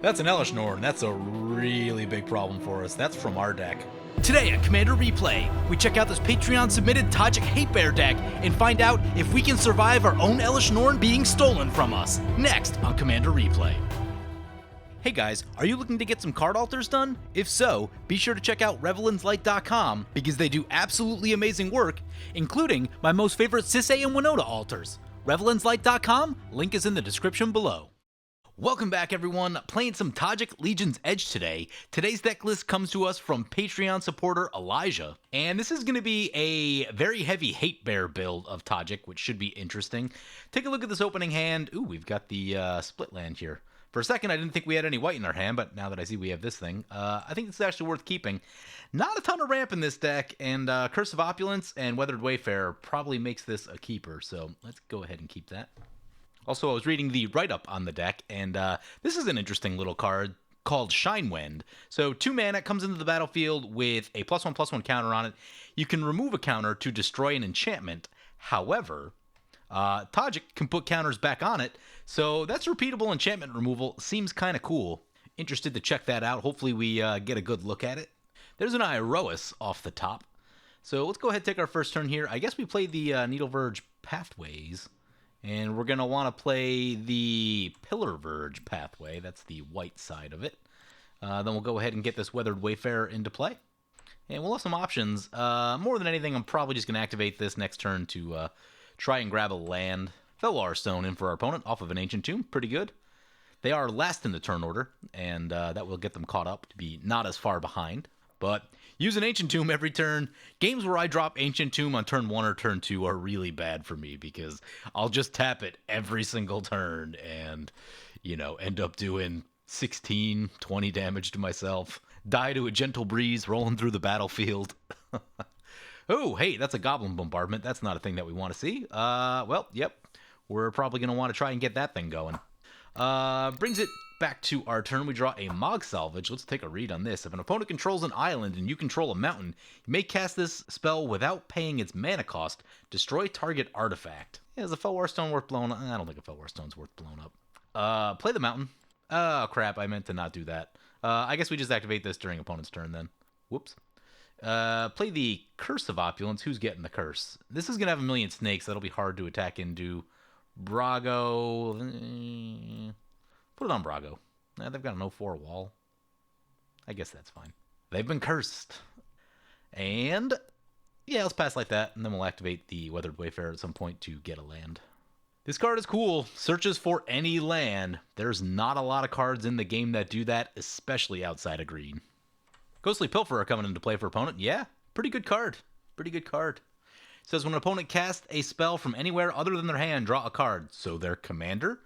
That's an Elish Norn. That's a really big problem for us. That's from our deck. Today on Commander Replay, we check out this Patreon-submitted Tajic Hatebear deck and find out if we can survive our own Elish Norn being stolen from us. Next on Commander Replay. Hey guys, are you looking to get some card alters done? If so, be sure to check out revelandslight.com because they do absolutely amazing work, including my most favorite Sisay and Winota alters. revelandslight.com, link is in the description below. Welcome back everyone, playing some Tajic Legion's Edge today. Today's deck list comes to us from Patreon supporter Elijah, and this is going to be a very heavy Hatebear build of Tajic, which should be interesting. Take a look at this opening hand. Ooh, we've got the split land here. For a second, I didn't think we had any white in our hand, but now that I see we have this thing, I think this is actually worth keeping. Not a ton of ramp in this deck, and Curse of Opulence and Weathered Wayfarer probably makes this a keeper, so let's go ahead and keep that. Also, I was reading the write-up on the deck, and this is an interesting little card called Shinewind. So 2 mana, comes into the battlefield with a +1/+1 counter on it. You can remove a counter to destroy an enchantment. However, Tajic can put counters back on it, so that's repeatable enchantment removal. Seems kind of cool. Interested to check that out. Hopefully we get a good look at it. There's an Iroas off the top. So let's go ahead and take our first turn here. I guess we play the Needleverge Pathways. And we're going to want to play the Pillar Verge pathway. That's the white side of it. Then we'll go ahead and get this Weathered Wayfarer into play. And we'll have some options. More than anything, I'm probably just going to activate this next turn to try and grab a land. Fellar Stone in for our opponent off of an Ancient Tomb. Pretty good. They are last in the turn order, and that will get them caught up to be not as far behind. But use an Ancient Tomb every turn. Games where I drop Ancient Tomb on turn 1 or turn 2 are really bad for me because I'll just tap it every single turn and, you know, end up doing 16, 20 damage to myself. Die to a Gentle Breeze rolling through the battlefield. Oh, hey, that's a Goblin Bombardment. That's not a thing that we want to see. Well, yep. We're probably going to want to try and get that thing going. Brings it back to our turn. We draw a Mog Salvage. Let's take a read on this. If an opponent controls an island and you control a mountain, you may cast this spell without paying its mana cost. Destroy target artifact. Yeah, is a Felwar Stone worth blowing up? I don't think a Felwar Stone's worth blowing up. Play the mountain. Oh, crap. I meant to not do that. I guess we just activate this during opponent's turn then. Whoops. Play the Curse of Opulence. Who's getting the curse? This is going to have a million snakes. That'll be hard to attack into. Brago. Put it on Brago. They've got an 0-4 wall. I guess that's fine. They've been cursed. And yeah, let's pass like that, and then we'll activate the Weathered Wayfarer at some point to get a land. This card is cool. Searches for any land. There's not a lot of cards in the game that do that, especially outside of green. Ghostly Pilferer coming into play for opponent. Yeah, pretty good card. Pretty good card. It says when an opponent casts a spell from anywhere other than their hand, draw a card. So their commander,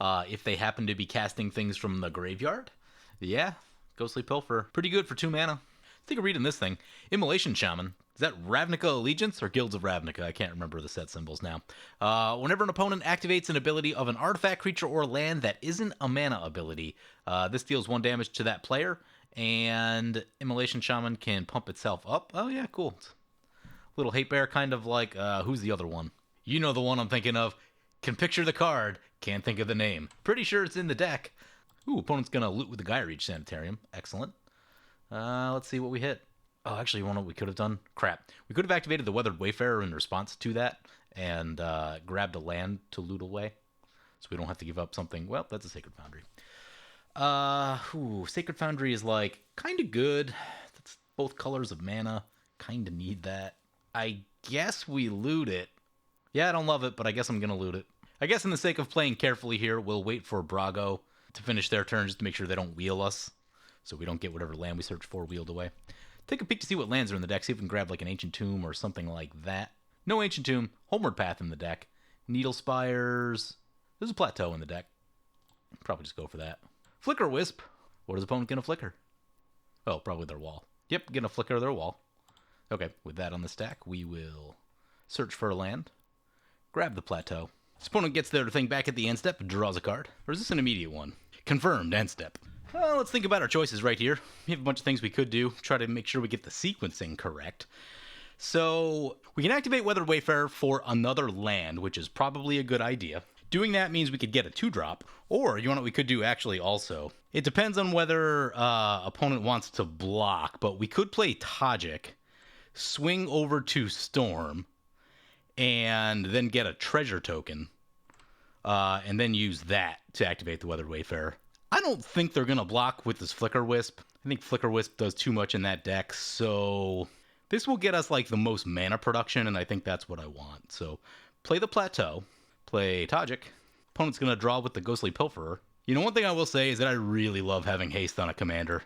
if they happen to be casting things from the graveyard. Yeah, Ghostly Pilferer. Pretty good for 2 mana. Let's take a read on this thing. Immolation Shaman. Is that Ravnica Allegiance or Guilds of Ravnica? I can't remember the set symbols now. Whenever an opponent activates an ability of an artifact, creature, or land that isn't a mana ability, this deals 1 damage to that player, and Immolation Shaman can pump itself up. Oh yeah, cool. Little Hatebear, kind of like, who's the other one? You know the one I'm thinking of. Can picture the card, can't think of the name. Pretty sure it's in the deck. Ooh, opponent's gonna loot with the Xyris Sanitarium. Excellent. Let's see what we hit. Oh, actually, you know what we could have done? Crap. We could have activated the Weathered Wayfarer in response to that and grabbed a land to loot away. So we don't have to give up something. Well, that's a Sacred Foundry. Sacred Foundry is like kind of good. That's both colors of mana. Kind of need that. I guess we loot it. Yeah, I don't love it, but I guess I'm going to loot it. I guess in the sake of playing carefully here, we'll wait for Brago to finish their turn just to make sure they don't wheel us, so we don't get whatever land we search for wheeled away. Take a peek to see what lands are in the deck, see if we can grab like an Ancient Tomb or something like that. No Ancient Tomb, Homeward Path in the deck. Needle Spires. There's a Plateau in the deck. Probably just go for that. Flicker Wisp. What is opponent going to flicker? Oh, probably their wall. Yep, going to flicker their wall. Okay, with that on the stack, we will search for a land. Grab the Plateau. This opponent gets their thing back at the end step and draws a card. Or is this an immediate one? Confirmed end step. Well, let's think about our choices right here. We have a bunch of things we could do. Try to make sure we get the sequencing correct. So we can activate Weathered Wayfarer for another land, which is probably a good idea. Doing that means we could get a 2-drop, or you know what we could do actually also? It depends on whether opponent wants to block, but we could play Tajic, swing over to Storm, and then get a treasure token, and then use that to activate the Weathered Wayfarer. I don't think they're going to block with this Flicker Wisp. I think Flicker Wisp does too much in that deck, so this will get us like the most mana production, and I think that's what I want. So play the Plateau, play Tajic. Opponent's going to draw with the Ghostly Pilferer. You know, one thing I will say is that I really love having haste on a commander.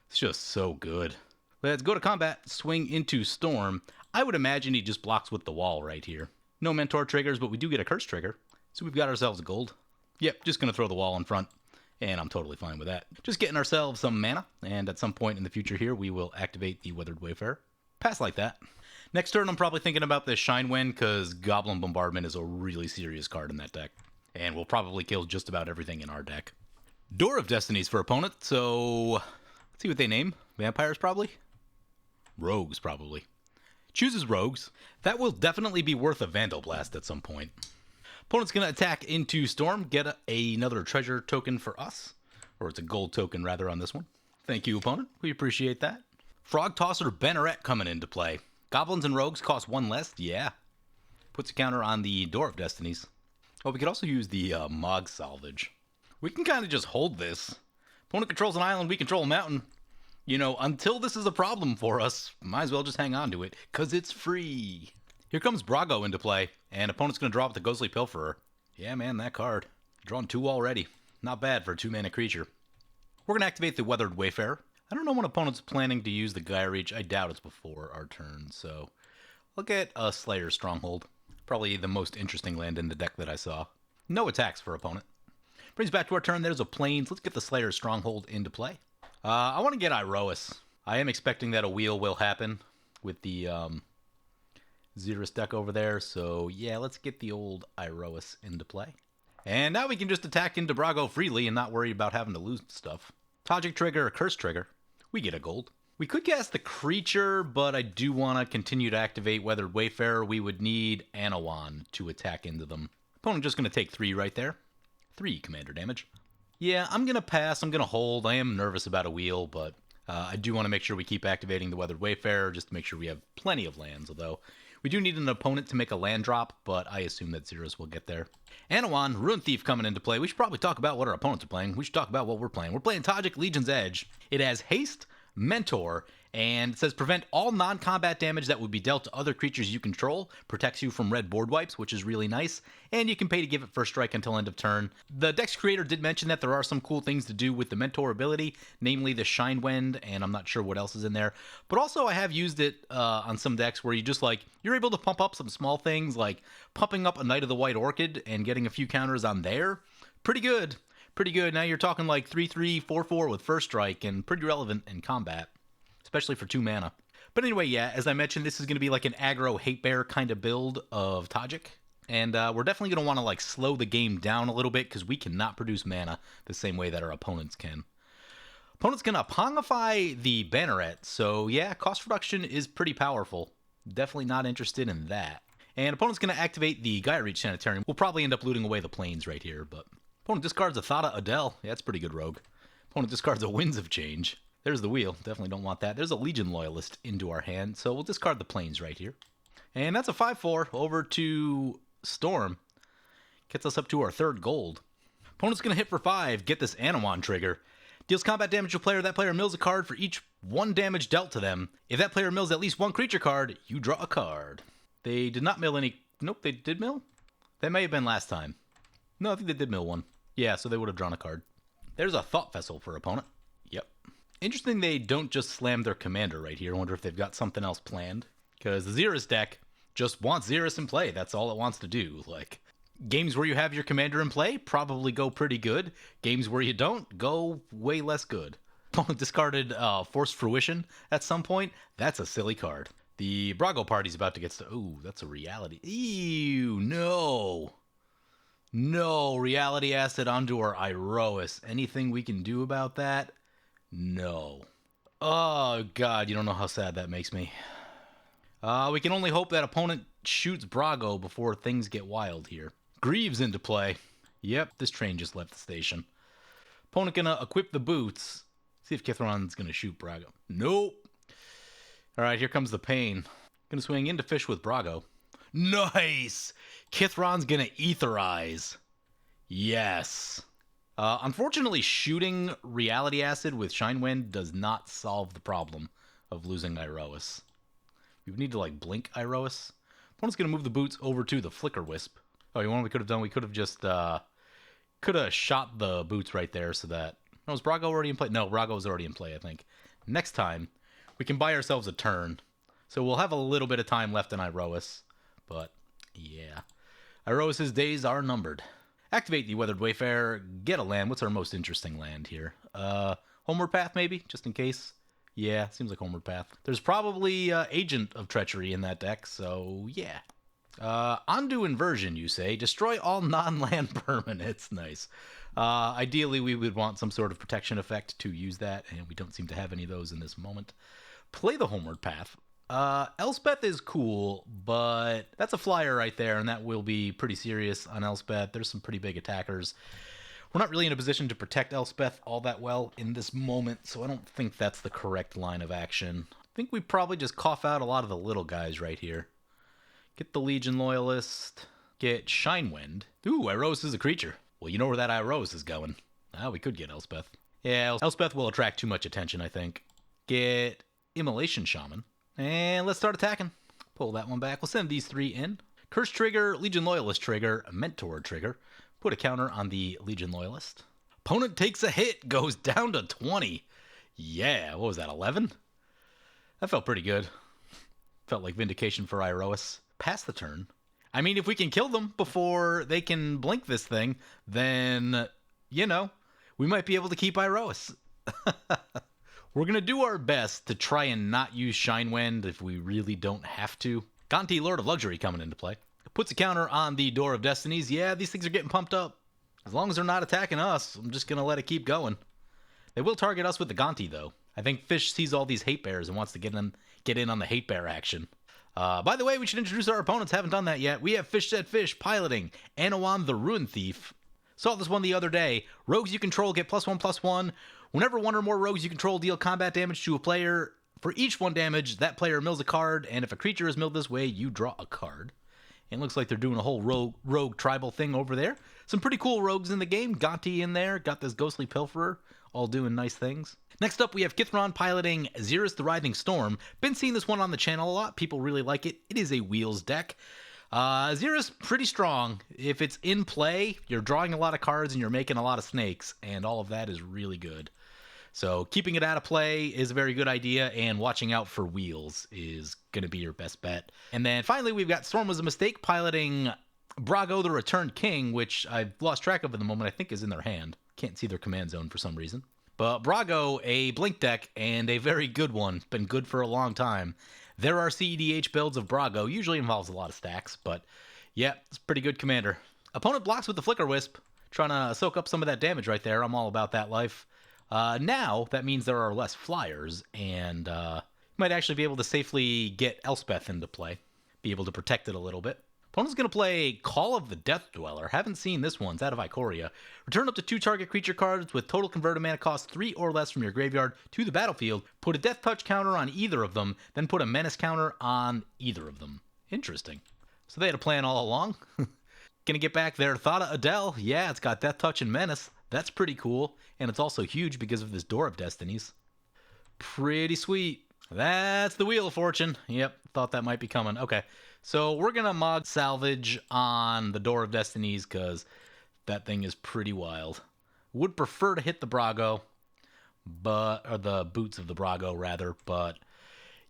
It's just so good. Let's go to combat, swing into Storm. I would imagine he just blocks with the wall right here. No Mentor triggers, but we do get a Curse trigger. So we've got ourselves a gold. Yep, just going to throw the wall in front. And I'm totally fine with that. Just getting ourselves some mana, and at some point in the future here, we will activate the Weathered Wayfarer. Pass like that. Next turn, I'm probably thinking about this Shine Wind, because Goblin Bombardment is a really serious card in that deck. And will probably kill just about everything in our deck. Door of Destinies for opponent, so let's see what they name. Vampires, probably? Rogues, probably. Chooses Rogues. That will definitely be worth a Vandal Blast at some point. Opponent's going to attack into Storm, get another treasure token for us. Or it's a gold token, rather, on this one. Thank you, opponent. We appreciate that. Frog Tosser Banneret coming into play. Goblins and Rogues cost one less? Yeah. Puts a counter on the Door of Destinies. Oh, we could also use the Mog Salvage. We can kind of just hold this. Opponent controls an island, we control a mountain. You know, until this is a problem for us, might as well just hang on to it, because it's free. Here comes Brago into play, and opponent's going to draw with the Ghostly Pilferer. Yeah, man, that card. Drawn 2 already. Not bad for a 2-mana creature. We're going to activate the Weathered Wayfarer. I don't know when opponent's planning to use the Gaia Reach. I doubt it's before our turn, so I'll get a Slayer's Stronghold. Probably the most interesting land in the deck that I saw. No attacks for opponent. Brings back to our turn. There's a Plains. Let's get the Slayer's Stronghold into play. I want to get Iroas. I am expecting that a wheel will happen with the Xyris deck over there. So yeah, let's get the old Iroas into play. And now we can just attack into Brago freely and not worry about having to lose stuff. Tajic trigger, a Curse trigger. We get a gold. We could cast the creature, but I do want to continue to activate Weathered Wayfarer. We would need Anowan to attack into them. Opponent just going to take 3 right there. 3 commander damage. Yeah, I'm going to pass. I'm going to hold. I am nervous about a wheel, but I do want to make sure we keep activating the Weathered Wayfarer just to make sure we have plenty of lands, although we do need an opponent to make a land drop, but I assume that Xyris will get there. Anowan, Ruin Thief coming into play. We should probably talk about what our opponents are playing. We should talk about what we're playing. We're playing Tajic Legion's Edge. It has haste, Mentor, and it says prevent all non-combat damage that would be dealt to other creatures you control, protects you from red board wipes, which is really nice, and you can pay to give it first strike until end of turn. The deck's creator did mention that there are some cool things to do with the Mentor ability, namely the Shine Wind, and I'm not sure what else is in there, but also I have used it on some decks where you just you're able to pump up some small things, like pumping up a Knight of the White Orchid and getting a few counters on there. Pretty good. Pretty good. Now you're talking like 3/3, 4/4 with first strike, and pretty relevant in combat. Especially for 2 mana. But anyway, yeah, as I mentioned, this is going to be like an aggro Hatebear kind of build of Tajic. And we're definitely going to want to slow the game down a little bit because we cannot produce mana the same way that our opponents can. Opponent's going to Pongify the Banneret. So yeah, cost reduction is pretty powerful. Definitely not interested in that. And opponent's going to activate the Gaia Reach Sanitarium. We'll probably end up looting away the Plains right here. But opponent discards a Thada Adele. Yeah, that's pretty good rogue. Opponent discards a Winds of Change. There's the wheel. Definitely don't want that. There's a Legion Loyalist into our hand, so we'll discard the Plains right here. And that's a 5/4 over to Storm. Gets us up to our 3rd gold. Opponent's going to hit for 5, get this Anowan trigger. Deals combat damage to a player. That player mills a card for each 1 damage dealt to them. If that player mills at least 1 creature card, you draw a card. They did not mill any... Nope, they did mill? That may have been last time. No, I think they did mill 1. Yeah, so they would have drawn a card. There's a Thought Vessel for opponent. Yep. Interesting they don't just slam their commander right here. I wonder if they've got something else planned. Because the Xyris deck just wants Xyris in play. That's all it wants to do. Games where you have your commander in play probably go pretty good. Games where you don't go way less good. Opponent discarded Forced Fruition at some point. That's a silly card. The Brago party's about to get Ooh, that's a reality. Ew, no. No, reality acid onto our Iroas. Anything we can do about that? No. Oh, God, you don't know how sad that makes me. We can only hope that opponent shoots Brago before things get wild here. Greaves into play. Yep, this train just left the station. Opponent gonna equip the boots. See if Kithron's gonna shoot Brago. Nope. Alright, here comes the pain. Gonna swing into fish with Brago. Nice! Kithron's gonna etherize. Yes. Unfortunately, shooting Reality Acid with Shine Wind does not solve the problem of losing Iroas. We would need to, like, blink Iroas. Opponent's gonna move the boots over to the Flicker Wisp. Oh, you know what we could have done? We could have just, could have shot the boots right there so that... No, was Brago already in play? No, Brago was already in play, I think. Next time, we can buy ourselves a turn. So we'll have a little bit of time left in Iroas. But, yeah. Iroas' days are numbered. Activate the Weathered Wayfarer, get a land. What's our most interesting land here? Homeward Path, maybe? Just in case? Yeah, seems like Homeward Path. There's probably Agent of Treachery in that deck, so yeah. Ondu Inversion, you say. Destroy all non-land permanents. Nice. Ideally, we would want some sort of protection effect to use that, and we don't seem to have any of those in this moment. Play the Homeward Path. Elspeth is cool, but that's a flyer right there, and that will be pretty serious on Elspeth. There's some pretty big attackers. We're not really in a position to protect Elspeth all that well in this moment, so I don't think that's the correct line of action. I think we probably just cough out a lot of the little guys right here. Get the Legion Loyalist. Get Shinewind. Ooh, Iroas is a creature. Well, you know where that Iroas is going. We could get Elspeth. Yeah, Elspeth will attract too much attention, I think. Get Immolation Shaman. And let's start attacking. Pull that one back. We'll send these 3 in. Curse trigger, Legion Loyalist trigger, Mentor trigger. Put a counter on the Legion Loyalist. Opponent takes a hit, goes down to 20. Yeah, what was that, 11? That felt pretty good. Felt like vindication for Iroas. Pass the turn. I mean, if we can kill them before they can blink this thing, then, you know, we might be able to keep Iroas. We're going to do our best to try and not use Shinewind if we really don't have to. Gonti, Lord of Luxury, coming into play. Puts a counter on the Door of Destinies. Yeah, these things are getting pumped up. As long as they're not attacking us, I'm just going to let it keep going. They will target us with the Gonti, though. I think Fish sees all these Hatebears and wants to get in on the Hatebear action. By the way, we should introduce our opponents. Haven't done that yet. We have Fish Said Fish piloting Anowan the Ruin Thief. Saw this one the other day. Rogues you control get +1/+1. Whenever one or more rogues you control deal combat damage to a player, for each 1 damage, that player mills a card, and if a creature is milled this way, you draw a card. And it looks like they're doing a whole rogue tribal thing over there. Some pretty cool rogues in the game. Gonti in there. Got this Ghostly Pilferer. All doing nice things. Next up, we have Kithron piloting Xyris the Writhing Storm. Been seeing this one on the channel a lot. People really like it. It is a wheels deck. Xyris, pretty strong. If it's in play, you're drawing a lot of cards and you're making a lot of snakes. And all of that is really good. So keeping it out of play is a very good idea, and watching out for wheels is going to be your best bet. And then finally, we've got Storm Was a Mistake piloting Brago the Returned King, which I've lost track of at the moment. I think is in their hand. Can't see their command zone for some reason. But Brago, a blink deck, and a very good one. Been good for a long time. There are CEDH builds of Brago. Usually involves a lot of stacks, but yeah, it's a pretty good commander. Opponent blocks with the Flicker Wisp. Trying to soak up some of that damage right there. I'm all about that life. Now, that means there are less flyers, and you might actually be able to safely get Elspeth into play. Be able to protect it a little bit. Opponent's going to play Call of the Death Dweller. Haven't seen this one. It's out of Ikoria. Return up to 2 target creature cards with total converted mana cost 3 or less from your graveyard to the battlefield. Put a Death Touch counter on either of them, then put a Menace counter on either of them. Interesting. So they had a plan all along. Gonna get back their Thada Adele. Yeah, it's got Death Touch and Menace. That's pretty cool. And it's also huge because of this Door of Destinies. Pretty sweet. That's the Wheel of Fortune. Yep, thought that might be coming. Okay, so we're going to mod salvage on the Door of Destinies because that thing is pretty wild. Would prefer to hit the Brago, or the boots of the Brago, rather. But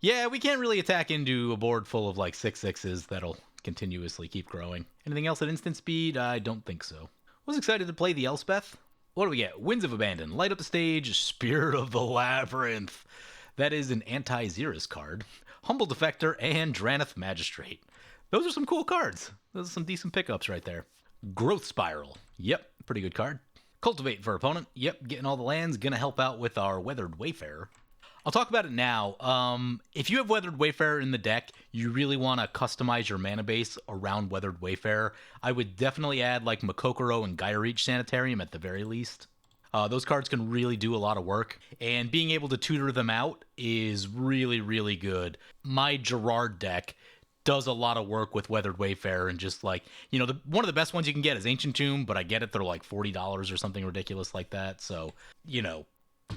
yeah, we can't really attack into a board full of like 6/6s that'll continuously keep growing. Anything else at instant speed? I don't think so. Was excited to play the Elspeth. What do we get? Winds of Abandon. Light up the stage. Spirit of the Labyrinth. That is an anti-Xyris card. Humble Defector and Draneth Magistrate. Those are some cool cards. Those are some decent pickups right there. Growth Spiral. Yep, pretty good card. Cultivate for opponent. Yep, getting all the lands. Gonna help out with our Weathered Wayfarer. I'll talk about it now. If you have Weathered Wayfarer in the deck, you really want to customize your mana base around Weathered Wayfarer. I would definitely add like Makokoro and Gyreach Sanitarium at the very least. Those cards can really do a lot of work, and being able to tutor them out is really, really good. My Gerard deck does a lot of work with Weathered Wayfarer, and just like, one of the best ones you can get is Ancient Tomb, but I get it, they're like $40 or something ridiculous like that. So,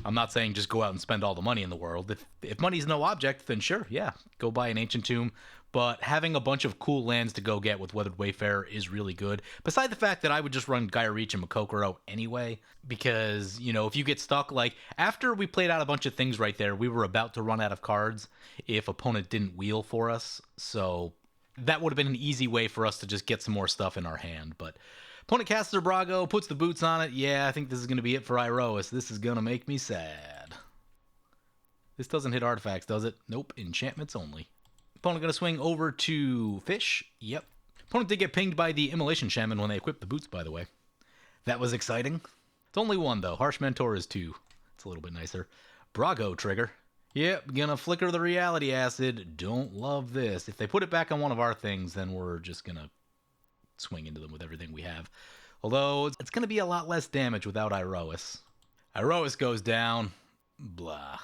I'm not saying just go out and spend all the money in the world. If money's no object, then sure, yeah, go buy an Ancient Tomb. But having a bunch of cool lands to go get with Weathered Wayfarer is really good. Beside the fact that I would just run Gaia Reach and Makokoro anyway, because, if you get stuck, like, after we played out a bunch of things right there, we were about to run out of cards if opponent didn't wheel for us. So that would have been an easy way for us to just get some more stuff in our hand. But opponent casts their Brago, puts the boots on it. Yeah, I think this is going to be it for Iroas. This is going to make me sad. This doesn't hit artifacts, does it? Nope, enchantments only. Opponent going to swing over to Fish. Yep. Opponent did get pinged by the Immolation Shaman when they equipped the boots, by the way. That was exciting. It's only one, though. Harsh Mentor is 2. It's a little bit nicer. Brago trigger. Yep, gonna flicker the Reality Acid. Don't love this. If they put it back on one of our things, then we're just gonna swing into them with everything we have. Although, it's gonna be a lot less damage without Iroas. Iroas goes down. Blah.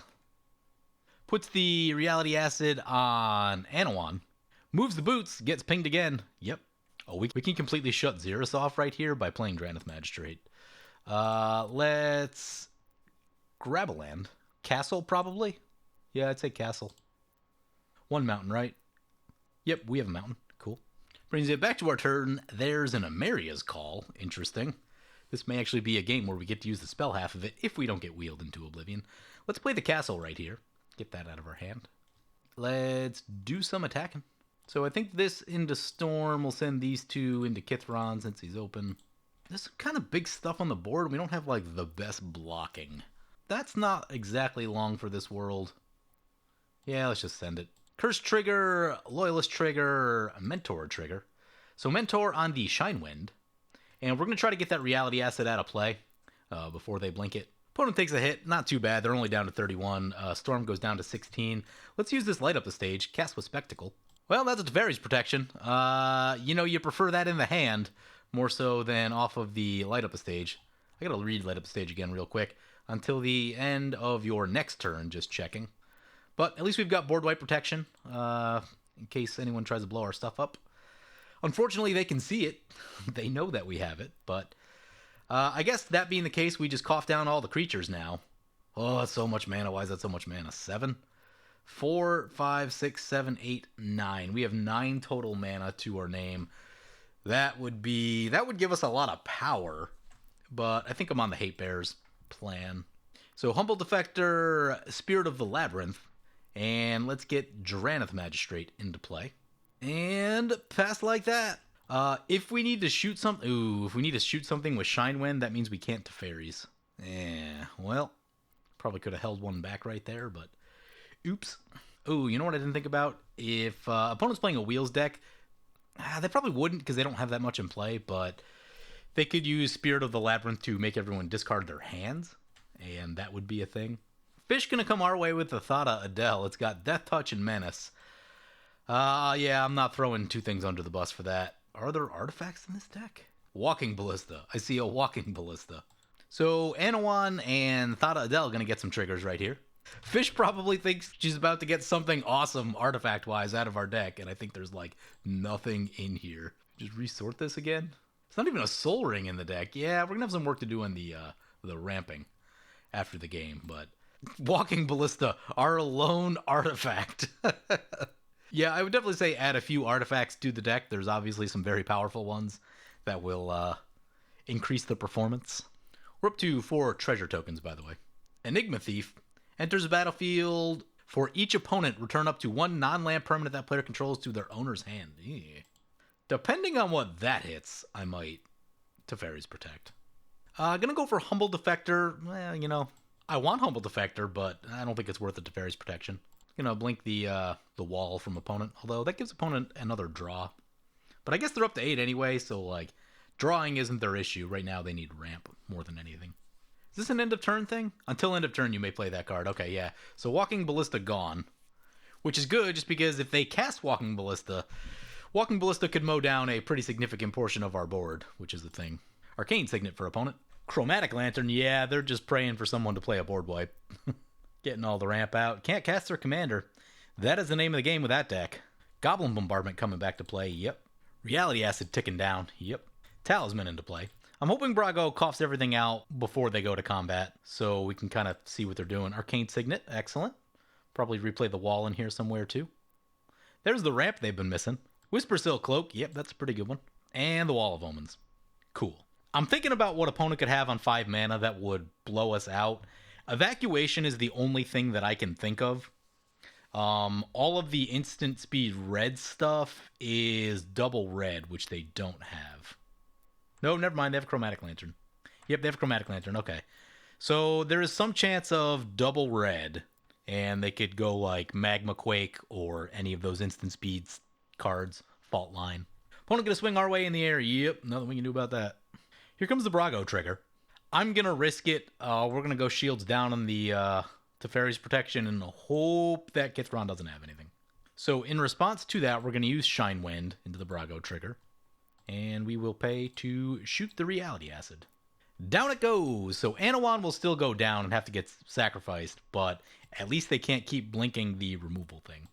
Puts the Reality Acid on Anowan. Moves the boots, gets pinged again. Yep. Oh, we can completely shut Xyris off right here by playing Drannith Magistrate. Let's grab a land. Castle, probably? Yeah, I'd say castle. 1 mountain, right? Yep, we have a mountain. Cool. Brings it back to our turn. There's an Amaria's Call. Interesting. This may actually be a game where we get to use the spell half of it if we don't get wheeled into oblivion. Let's play the castle right here. Get that out of our hand. Let's do some attacking. So I think this into Storm will send these 2 into Kithron since he's open. There's some kind of big stuff on the board. We don't have, like, the best blocking. That's not exactly long for this world. Yeah, let's just send it. Curse trigger, Loyalist trigger, Mentor trigger. So Mentor on the Shinewind. And we're going to try to get that Reality Acid out of play before they blink it. Opponent takes a hit. Not too bad. They're only down to 31. Storm goes down to 16. Let's use this light up the stage. Cast with Spectacle. Well, that's a Teferi's protection. You prefer that in the hand more so than off of the light up the stage. I gotta read light up the stage again real quick. Until the end of your next turn, just checking. But at least we've got board wipe protection in case anyone tries to blow our stuff up. Unfortunately, they can see it. They know that we have it, but I guess that being the case, we just cough down all the creatures now. Oh, that's so much mana. Why is that so much mana? 7? 4, 5, 6, 7, 8, 9. We have 9 total mana to our name. That would give us a lot of power, but I think I'm on the Hatebears plan. So Humble Defector, Spirit of the Labyrinth, and let's get Drannith Magistrate into play. And pass like that. If we need to shoot something with Shinewind, that means we can't Teferi's. Well, probably could have held one back right there, but oops. Oh, you know what I didn't think about? If opponent's playing a Wheels deck, they probably wouldn't because they don't have that much in play, but they could use Spirit of the Labyrinth to make everyone discard their hands, and that would be a thing. Fish gonna come our way with the Thada Adele. It's got Death Touch and Menace. Yeah, I'm not throwing 2 things under the bus for that. Are there artifacts in this deck? Walking Ballista. I see a Walking Ballista. So Anowan and Thada Adele are gonna get some triggers right here. Fish probably thinks she's about to get something awesome artifact-wise out of our deck, and I think there's, like, nothing in here. Just resort this again? It's not even a Soul Ring in the deck. Yeah, we're gonna have some work to do on the ramping after the game, but Walking Ballista, our lone artifact. Yeah, I would definitely say add a few artifacts to the deck. There's obviously some very powerful ones that will increase the performance. We're up to 4 treasure tokens, by the way. Enigma Thief enters the battlefield. For each opponent, return up to 1 non-land permanent that player controls to their owner's hand. Yeah. Depending on what that hits, I might Teferi's Protect. Gonna go for Humble Defector. Well, I want Humble Defector, but I don't think it's worth the Teferi's Protection. Gonna blink the wall from opponent, although that gives opponent another draw. But I guess they're up to 8 anyway, so, like, drawing isn't their issue. Right now they need ramp more than anything. Is this an end of turn thing? Until end of turn you may play that card. Okay, yeah. So Walking Ballista gone. Which is good, just because if they cast Walking Ballista could mow down a pretty significant portion of our board, which is the thing. Arcane Signet for opponent. Chromatic Lantern, yeah, they're just praying for someone to play a board wipe. Getting all the ramp out. Can't cast their commander. That is the name of the game with that deck. Goblin Bombardment coming back to play, yep. Reality Acid ticking down, yep. Talisman into play. I'm hoping Brago coughs everything out before they go to combat, so we can kind of see what they're doing. Arcane Signet, excellent. Probably replay the wall in here somewhere too. There's the ramp they've been missing. Whisper Silk Cloak, yep, that's a pretty good one. And the Wall of Omens. Cool. I'm thinking about what opponent could have on 5 mana that would blow us out. Evacuation is the only thing that I can think of. All of the instant speed red stuff is double red, which they don't have. No, never mind. They have Chromatic Lantern. Yep, they have Chromatic Lantern. Okay. So there is some chance of double red, and they could go like Magma Quake or any of those instant speeds cards. Fault Line. Opponent gonna swing our way in the air. Yep, nothing we can do about that. Here comes the Brago trigger. I'm gonna risk it. We're gonna go shields down on the Teferi's protection and hope that Kithron doesn't have anything. So in response to that, we're gonna use Shine Wind into the Brago trigger. And we will pay to shoot the Reality Acid. Down it goes! So Anowan will still go down and have to get sacrificed, but at least they can't keep blinking the removal thing.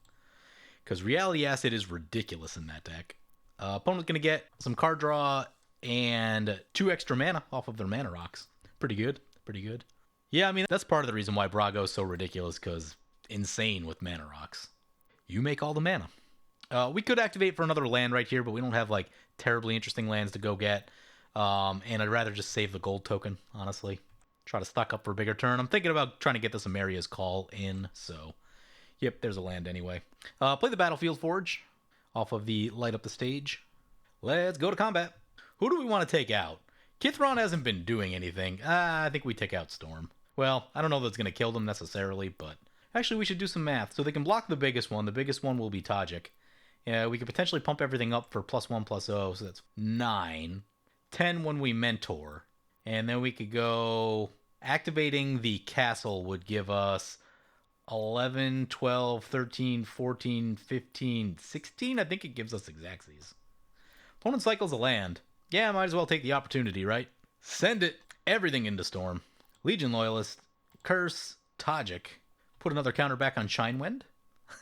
Because Reality Acid is ridiculous in that deck. Opponent's going to get some card draw and 2 extra mana off of their mana rocks. Pretty good, pretty good. Yeah, I mean, that's part of the reason why Brago is so ridiculous, because insane with mana rocks. You make all the mana. We could activate for another land right here, but we don't have like terribly interesting lands to go get. And I'd rather just save the gold token, honestly. Try to stock up for a bigger turn. I'm thinking about trying to get this Amaria's Call in, so... Yep, there's a land anyway. Play the Battlefield Forge off of the Light Up the Stage. Let's go to combat. Who do we want to take out? Kithron hasn't been doing anything. I think we take out Storm. Well, I don't know if that's going to kill them necessarily, but... Actually, we should do some math. So they can block the biggest one. The biggest one will be Tajic. We could potentially pump everything up for +1/+0, so that's 9. 10 when we mentor. And then we could go... Activating the castle would give us 11, 12, 13, 14, 15, 16. I think it gives us Xyris. Opponent cycles a land. Yeah, might as well take the opportunity, right? Send it. Everything into Storm. Legion Loyalist. Curse. Tajic. Put another counter back on Shinewind.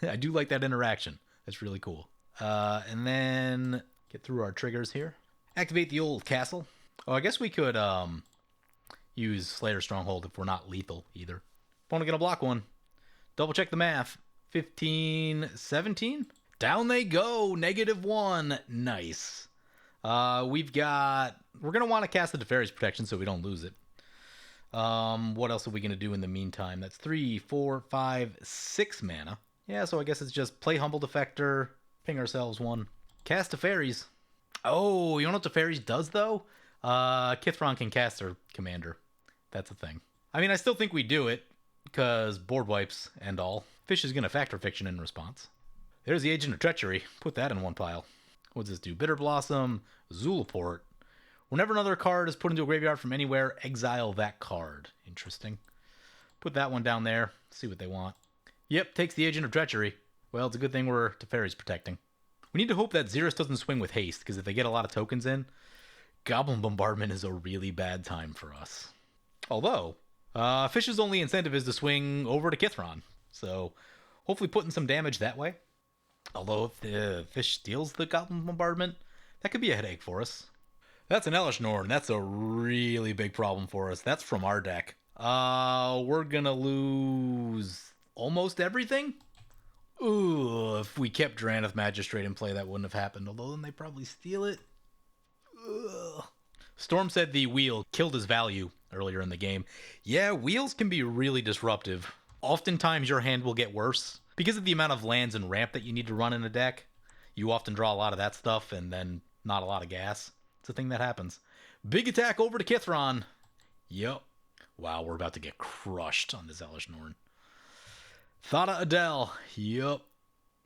I do like that interaction. That's really cool. And then get through our triggers here. Activate the old castle. Oh, I guess we could use Slayer Stronghold if we're not lethal either. Opponent gonna block one. Double check the math. 15, 17? Down they go. -1. Nice. We're gonna want to cast the Teferi's protection so we don't lose it. What else are we gonna do in the meantime? That's 3, 4, 5, 6 mana. Yeah, so I guess it's just play Humble Defector, ping ourselves one. Cast Teferi's. Oh, you know what Teferi's does, though? Kithron can cast their commander. That's a thing. I mean, I still think we do it, because board wipes and all. Fish is going to Factor Fiction in response. There's the Agent of Treachery. Put that in one pile. What does this do? Bitter Blossom, Zulaport. Whenever another card is put into a graveyard from anywhere, exile that card. Interesting. Put that one down there. See what they want. Yep, takes the Agent of Treachery. Well, it's a good thing we're Teferi's protecting. We need to hope that Xyris doesn't swing with haste, because if they get a lot of tokens in, Goblin Bombardment is a really bad time for us. Although, Fish's only incentive is to swing over to Kithron, so hopefully putting some damage that way. Although if the Fish steals the Goblin Bombardment, that could be a headache for us. That's an Elesh Norn. That's a really big problem for us. That's from our deck. We're gonna lose almost everything? Ooh, if we kept Drannith Magistrate in play, that wouldn't have happened. Although then they probably steal it. Ugh. Storm said the wheel killed his value earlier in the game. Yeah, wheels can be really disruptive. Oftentimes your hand will get worse. Because of the amount of lands and ramp that you need to run in a deck, you often draw a lot of that stuff and then not a lot of gas. It's a thing that happens. Big attack over to Kithron. Yep. Wow, we're about to get crushed on this Elesh Norn. Thada Adele. Yep.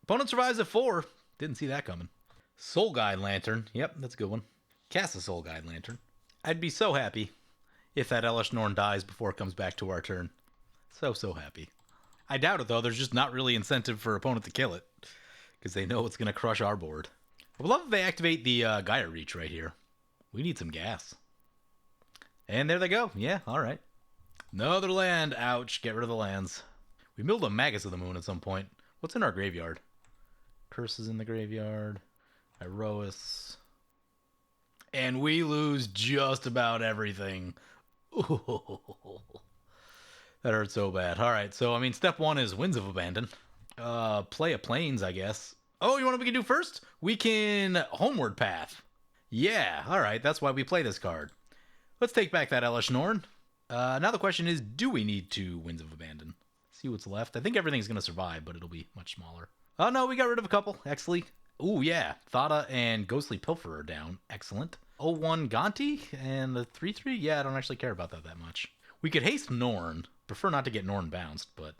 Opponent survives at 4. Didn't see that coming. Soul Guide Lantern. Yep, that's a good one. Cast a Soul Guide Lantern. I'd be so happy if that Elesh Norn dies before it comes back to our turn. So happy. I doubt it, though. There's just not really incentive for opponent to kill it, because they know it's going to crush our board. I would love if they activate the Gaia Reach right here. We need some gas. And there they go. Yeah, all right. Another land. Ouch. Get rid of the lands. We milled a Magus of the Moon at some point. What's in our graveyard? Curses in the graveyard. Iroas. And we lose just about everything. Ooh. That hurt so bad. All right, so, I mean, step one is Winds of Abandon. Play a Plains, I guess. Oh, you know what we can do first? We can Homeward Path. Yeah, all right, that's why we play this card. Let's take back that Elesh Norn. Now the question is, do we need two Winds of Abandon? See what's left. I think everything's going to survive, but it'll be much smaller. Oh, no, we got rid of a couple. Excellent. Ooh, yeah. Thada and Ghostly Pilferer down. Excellent. 0-1 Gonti and the 3-3? Yeah, I don't actually care about that much. We could haste Norn. Prefer not to get Norn bounced, but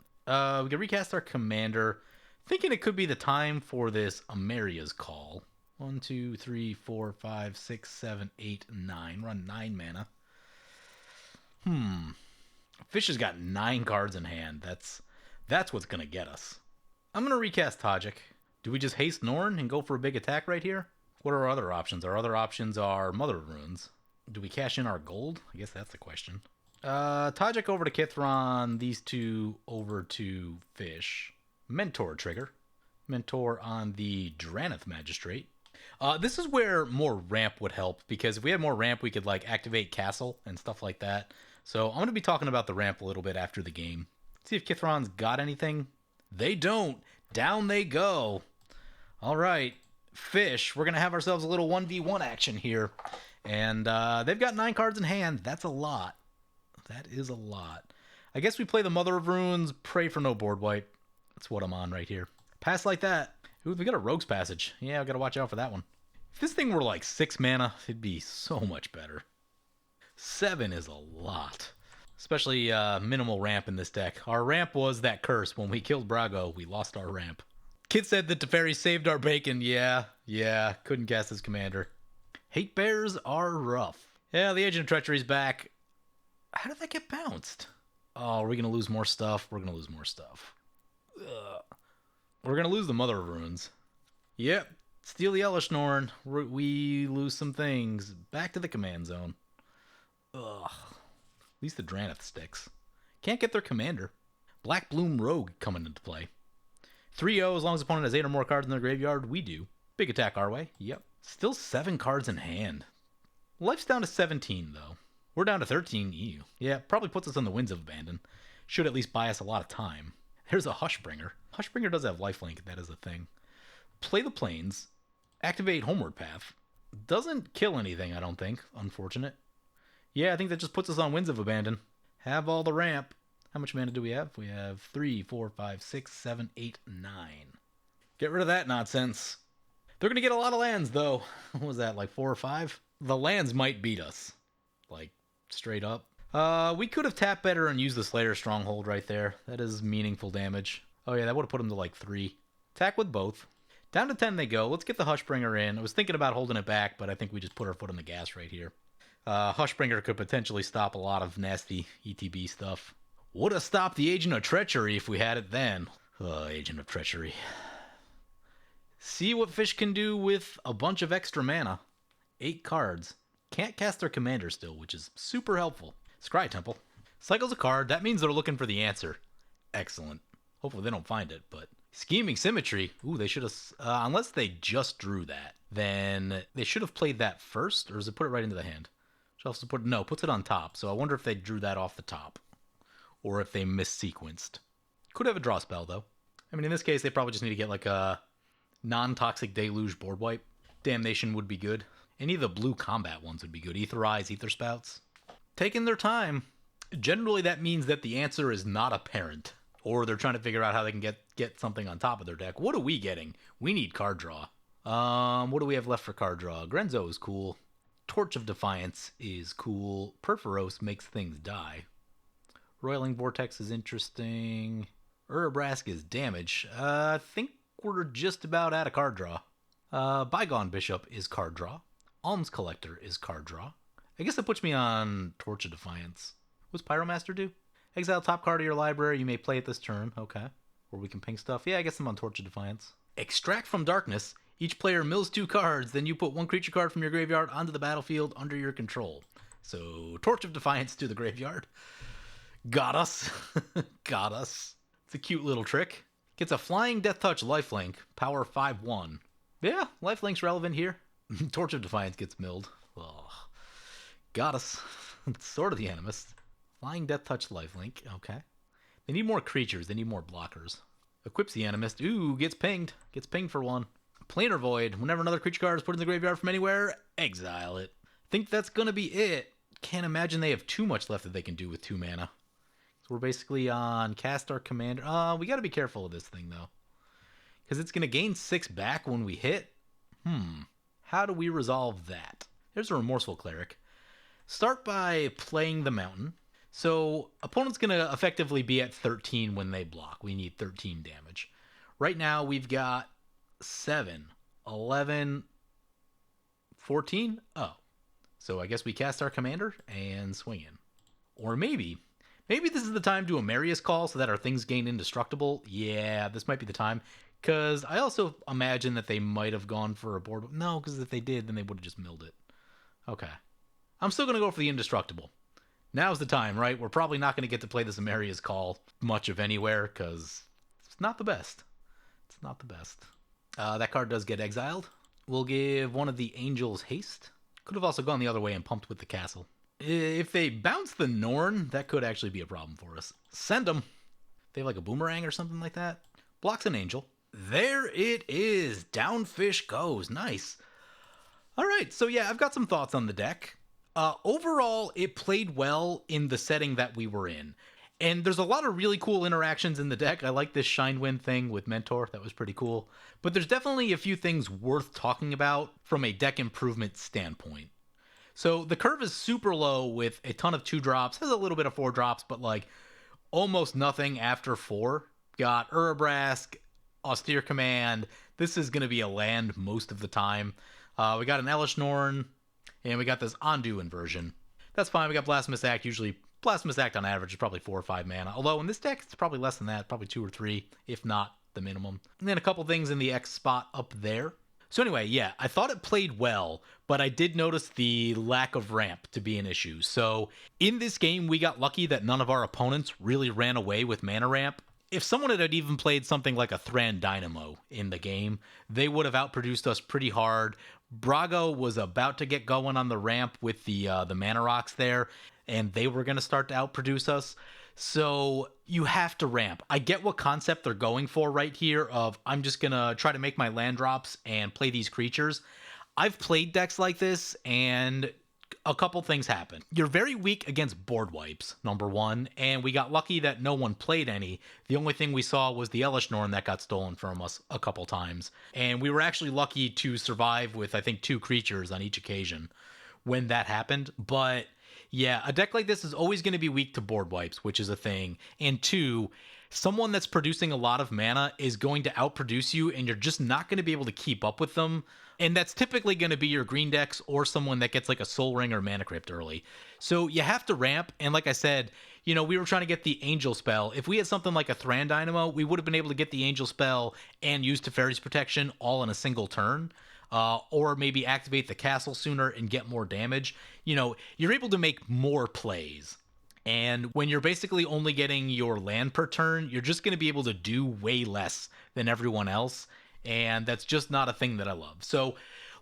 we could recast our commander. Thinking it could be the time for this Ameria's Call. 1, 2, 3, 4, 5, 6, 7, 8, 9. Run 9 mana. Fish has got 9 cards in hand. That's what's going to get us. I'm going to recast Tajic. Do we just haste Norn and go for a big attack right here? What are our other options? Our other options are Mother of Runes. Do we cash in our gold? I guess that's the question. Tajic over to Kithron. These two over to Fish. Mentor trigger. Mentor on the Draneth Magistrate. This is where more ramp would help, because if we had more ramp, we could like activate Castle and stuff like that. So I'm going to be talking about the ramp a little bit after the game. See if Kithron's got anything. They don't. Down they go. All right. Fish, we're going to have ourselves a little 1v1 action here. And they've got 9 cards in hand. That's a lot. That is a lot. I guess we play the Mother of Runes, pray for no board wipe. That's what I'm on right here. Pass like that. Ooh, we got a Rogue's Passage. Yeah, I've got to watch out for that one. If this thing were like 6 mana, it'd be so much better. 7 is a lot. Especially minimal ramp in this deck. Our ramp was that curse. When we killed Brago, we lost our ramp. Kid said that Teferi saved our bacon. Yeah. Couldn't cast his commander. Hatebears are rough. Yeah, the Agent of Treachery's back. How did that get bounced? Oh, are we going to lose more stuff? We're going to lose more stuff. Ugh. We're going to lose the Mother of Runes. Yep. Steal the Elesh Norn. We lose some things. Back to the command zone. Ugh. At least the Draneth sticks. Can't get their commander. Black Bloom Rogue coming into play. 3-0, as long as the opponent has 8 or more cards in their graveyard, we do. Big attack our way. Yep. Still 7 cards in hand. Life's down to 17, though. We're down to 13 EU. Yeah, probably puts us on the Winds of Abandon. Should at least buy us a lot of time. There's a Hushbringer. Hushbringer does have lifelink, that is a thing. Play the Plains. Activate Homeward Path. Doesn't kill anything, I don't think. Unfortunate. Yeah, I think that just puts us on Winds of Abandon. Have all the ramp. How much mana do we have? We have 3, 4, 5, 6, 7, 8, 9. Get rid of that nonsense. They're going to get a lot of lands, though. What was that, like 4 or 5? The lands might beat us. Like, straight up. We could have tapped better and used the Slayer Stronghold right there. That is meaningful damage. Oh yeah, that would have put him to like 3. Attack with both. Down to 10 they go. Let's get the Hushbringer in. I was thinking about holding it back, but I think we just put our foot on the gas right here. Hushbringer could potentially stop a lot of nasty ETB stuff. Would have stopped the Agent of Treachery if we had it then. Agent of Treachery. See what Fish can do with a bunch of extra mana. 8 cards. Can't cast their commander still, which is super helpful. Scry Temple. Cycles a card. That means they're looking for the answer. Excellent. Hopefully they don't find it, but... Scheming Symmetry. Ooh, they should have... unless they just drew that, then they should have played that first, or does it put it right into the hand? Should also put... No, puts it on top, so I wonder if they drew that off the top. Or if they missequenced. Could have a draw spell, though. I mean, in this case, they probably just need to get, like, a non-toxic Deluge board wipe. Damnation would be good. Any of the blue combat ones would be good. Ether Eyes, Ether Spouts. Taking their time. Generally, that means that the answer is not apparent. Or they're trying to figure out how they can get something on top of their deck. What are we getting? We need card draw. What do we have left for card draw? Grenzo is cool. Torch of Defiance is cool. Perforos makes things die. Roiling Vortex is interesting. Urabrask is damage. I think we're just about out of card draw. Bygone Bishop is card draw. Alms Collector is card draw. I guess that puts me on Torch of Defiance. What's Pyromaster do? Exile top card of your library. You may play it this turn. Okay. Or we can ping stuff. Yeah, I guess I'm on Torch of Defiance. Extract from Darkness. Each player mills 2 cards. Then you put 1 creature card from your graveyard onto the battlefield under your control. So Torch of Defiance to the graveyard. Got us. Got us. It's a cute little trick. Gets a Flying Death Touch lifelink, power 5/1. Yeah, lifelink's relevant here. Torch of Defiance gets milled. Oh, got us. Sort of the Animist. Flying Death Touch lifelink. Okay. They need more creatures. They need more blockers. Equips the Animist. Ooh, gets pinged. Gets pinged for 1. Planar Void. Whenever another creature card is put in the graveyard from anywhere, exile it. Think that's going to be it. Can't imagine they have too much left that they can do with 2 mana. So we're basically on cast our commander. We got to be careful of this thing, though. Because it's going to gain 6 back when we hit. How do we resolve that? There's a Remorseful Cleric. Start by playing the Mountain. So opponent's going to effectively be at 13 when they block. We need 13 damage. Right now we've got 7, 11, 14. Oh. So I guess we cast our commander and swing in. Or maybe this is the time to Ameria's Call so that our things gain indestructible. Yeah, this might be the time. Because I also imagine that they might have gone for a board. No, because if they did, then they would have just milled it. Okay. I'm still going to go for the indestructible. Now's the time, right? We're probably not going to get to play this Ameria's Call much of anywhere because it's not the best. It's not the best. That card does get exiled. We'll give one of the Angels haste. Could have also gone the other way and pumped with the castle. If they bounce the Norn, that could actually be a problem for us. Send them. They have like a boomerang or something like that. Blocks an Angel. There it is. Down fish goes. Nice. All right. So yeah, I've got some thoughts on the deck. Overall, it played well in the setting that we were in. And there's a lot of really cool interactions in the deck. I like this Shinewind thing with Mentor. That was pretty cool. But there's definitely a few things worth talking about from a deck improvement standpoint. So the curve is super low with a ton of 2-drops. Has a little bit of 4-drops, but like almost nothing after 4. Got Urabrask, Austere Command. This is going to be a land most of the time. We got an Elesh Norn, and we got this Ondu inversion. That's fine. We got Blasphemous Act. Usually Blasphemous Act on average is probably 4 or 5 mana. Although in this deck, it's probably less than that. Probably 2 or 3, if not the minimum. And then a couple things in the X spot up there. So anyway, yeah, I thought it played well, but I did notice the lack of ramp to be an issue. So in this game, we got lucky that none of our opponents really ran away with mana ramp. If someone had even played something like a Thran Dynamo in the game, they would have outproduced us pretty hard. Brago was about to get going on the ramp with the mana rocks there, and they were going to start to outproduce us. So you have to ramp. I get what concept they're going for right here of I'm just going to try to make my land drops and play these creatures. I've played decks like this, and a couple things happen. You're very weak against board wipes, number one, and we got lucky that no one played any. The only thing we saw was the Elesh Norn that got stolen from us a couple times, and we were actually lucky to survive with, I think, 2 creatures on each occasion when that happened. But yeah, a deck like this is always going to be weak to board wipes, which is a thing. And 2, someone that's producing a lot of mana is going to outproduce you, and you're just not going to be able to keep up with them. And that's typically going to be your green decks or someone that gets like a Soul Ring or Mana Crypt early. So you have to ramp. And like I said, you know, we were trying to get the Angel spell. If we had something like a Thran Dynamo, we would have been able to get the Angel spell and use Teferi's Protection all in a single turn. Or maybe activate the castle sooner and get more damage. You know, you're able to make more plays. And when you're basically only getting your land per turn, you're just going to be able to do way less than everyone else. And that's just not a thing that I love. So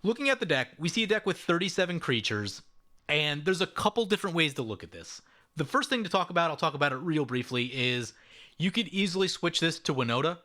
looking at the deck, we see a deck with 37 creatures, and there's a couple different ways to look at this. The first thing to talk about, I'll talk about it real briefly, is you could easily switch this to Winota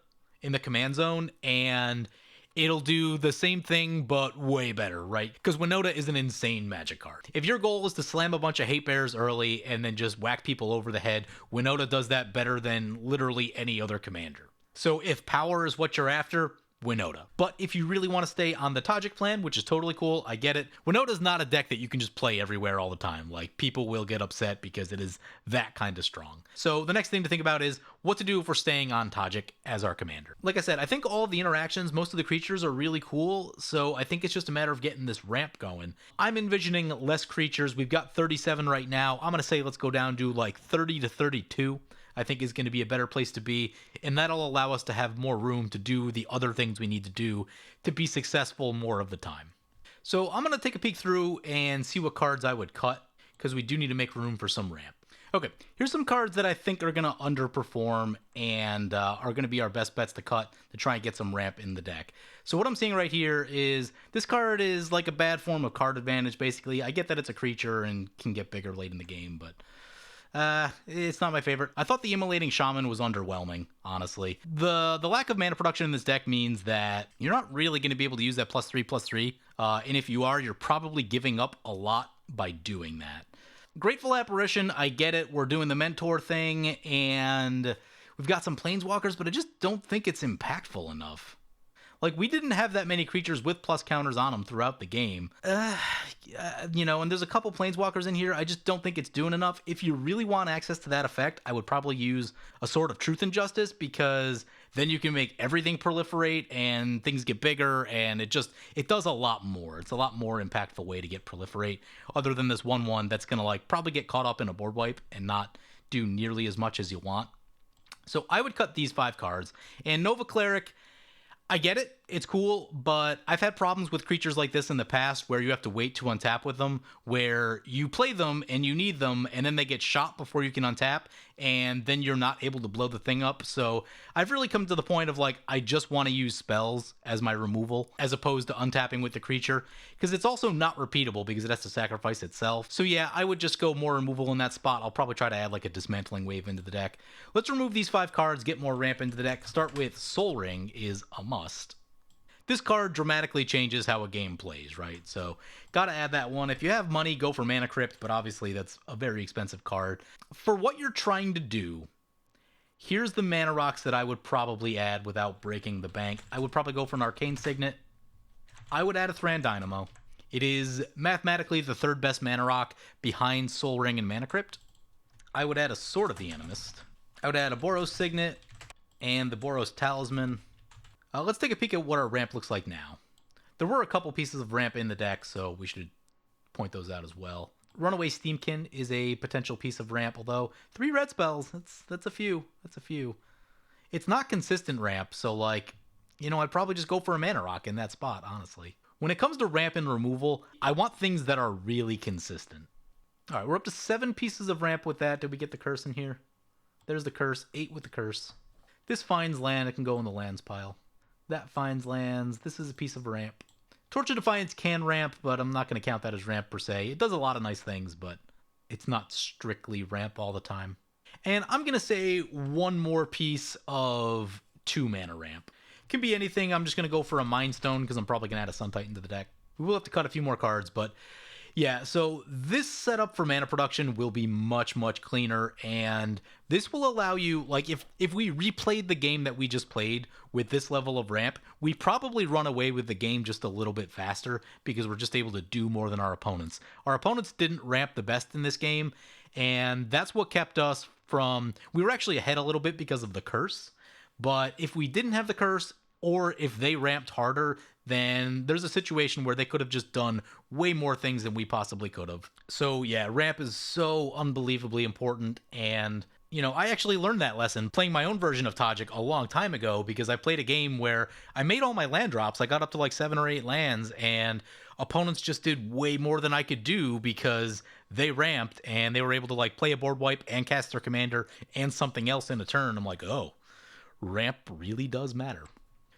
in the command zone, and it'll do the same thing, but way better, right? Because Winota is an insane Magic card. If your goal is to slam a bunch of Hatebears early and then just whack people over the head, Winota does that better than literally any other commander. So if power is what you're after, Winota. But if you really want to stay on the Tajic plan, which is totally cool, I get it. Winota's not a deck that you can just play everywhere all the time. Like, people will get upset because it is that kind of strong. So the next thing to think about is what to do if we're staying on Tajic as our commander. Like I said, I think all of the interactions, most of the creatures are really cool, so I think it's just a matter of getting this ramp going. I'm envisioning less creatures. We've got 37 right now. I'm going to say let's go down to like 30 to 32. I think is going to be a better place to be, and that'll allow us to have more room to do the other things we need to do to be successful more of the time. So I'm going to take a peek through and see what cards I would cut, because we do need to make room for some ramp. Okay, here's some cards that I think are going to underperform and are going to be our best bets to cut to try and get some ramp in the deck. So what I'm seeing right here is this card is like a bad form of card advantage, basically. I get that it's a creature and can get bigger late in the game, but it's not my favorite. I thought the Immolating Shaman was underwhelming, honestly. The lack of mana production in this deck means that you're not really going to be able to use that +3/+3, and if you are, you're probably giving up a lot by doing that. Grateful Apparition, I get it. We're doing the Mentor thing, and we've got some Planeswalkers, but I just don't think it's impactful enough. Like, we didn't have that many creatures with plus counters on them throughout the game. You know, and there's a couple Planeswalkers in here. I just don't think it's doing enough. If you really want access to that effect, I would probably use a Sword of Truth and Justice, because then you can make everything proliferate and things get bigger, and it does a lot more. It's a lot more impactful way to get proliferate, other than this 1/1 that's going to like probably get caught up in a board wipe and not do nearly as much as you want. So I would cut these 5 cards. And Nova Cleric, I get it, it's cool, but I've had problems with creatures like this in the past where you have to wait to untap with them, where you play them and you need them, and then they get shot before you can untap, and then you're not able to blow the thing up. So I've really come to the point of like, I just want to use spells as my removal, as opposed to untapping with the creature, because it's also not repeatable because it has to sacrifice itself. So yeah, I would just go more removal in that spot. I'll probably try to add like a Dismantling Wave into the deck. Let's remove these 5 cards, get more ramp into the deck. Start with Soul Ring is a must. This card dramatically changes how a game plays, right? So gotta add that one. If you have money, go for Mana Crypt, but obviously that's a very expensive card. For what you're trying to do, here's the mana rocks that I would probably add without breaking the bank. I would probably go for an Arcane Signet. I would add a Thran Dynamo. It is mathematically the 3rd best mana rock behind Soul Ring and Mana Crypt. I would add a Sword of the Animist. I would add a Boros Signet and the Boros Talisman. Let's take a peek at what our ramp looks like now. There were a couple pieces of ramp in the deck, so we should point those out as well. Runaway Steamkin is a potential piece of ramp, although 3 red spells, that's a few. That's a few. It's not consistent ramp, so like, you know, I'd probably just go for a Mana Rock in that spot, honestly. When it comes to ramp and removal, I want things that are really consistent. All right, we're up to 7 pieces of ramp with that. Did we get the curse in here? There's the curse, 8 with the curse. This finds land, it can go in the lands pile. That finds lands. This is a piece of ramp. Torch of Defiance can ramp, but I'm not going to count that as ramp per se. It does a lot of nice things, but it's not strictly ramp all the time. And I'm going to say one more piece of 2 mana ramp. Can be anything. I'm just going to go for a Mind Stone because I'm probably going to add a Sun Titan to the deck. We will have to cut a few more cards, but yeah, so this setup for mana production will be much, much cleaner, and this will allow you, like, if we replayed the game that we just played with this level of ramp, we probably run away with the game just a little bit faster because we're just able to do more than our opponents. Our opponents didn't ramp the best in this game, and that's what kept us from... We were actually ahead a little bit because of the curse, but if we didn't have the curse, or if they ramped harder, then there's a situation where they could have just done way more things than we possibly could have. So yeah, ramp is so unbelievably important, and you know, I actually learned that lesson playing my own version of Tajic a long time ago, because I played a game where I made all my land drops. I got up to like 7 or 8 lands, and opponents just did way more than I could do because they ramped, and they were able to like play a board wipe and cast their commander and something else in a turn. I'm like, oh, ramp really does matter.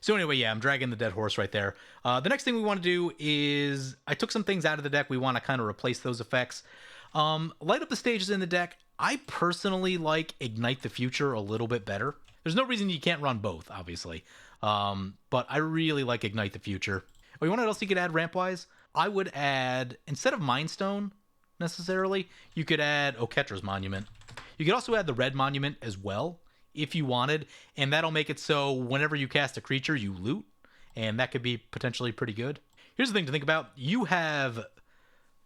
So anyway, yeah, I'm dragging the dead horse right there. The next thing we want to do is, I took some things out of the deck. We want to kind of replace those effects. Light up the stages in the deck. I personally like Ignite the Future a little bit better. There's no reason you can't run both, obviously. But I really like Ignite the Future. Oh, you want what else you could add ramp-wise? I would add, instead of Mind Stone, necessarily, you could add Oketra's Monument. You could also add the Red Monument as well, if you wanted, and that'll make it so whenever you cast a creature, you loot, and that could be potentially pretty good. Here's the thing to think about. You have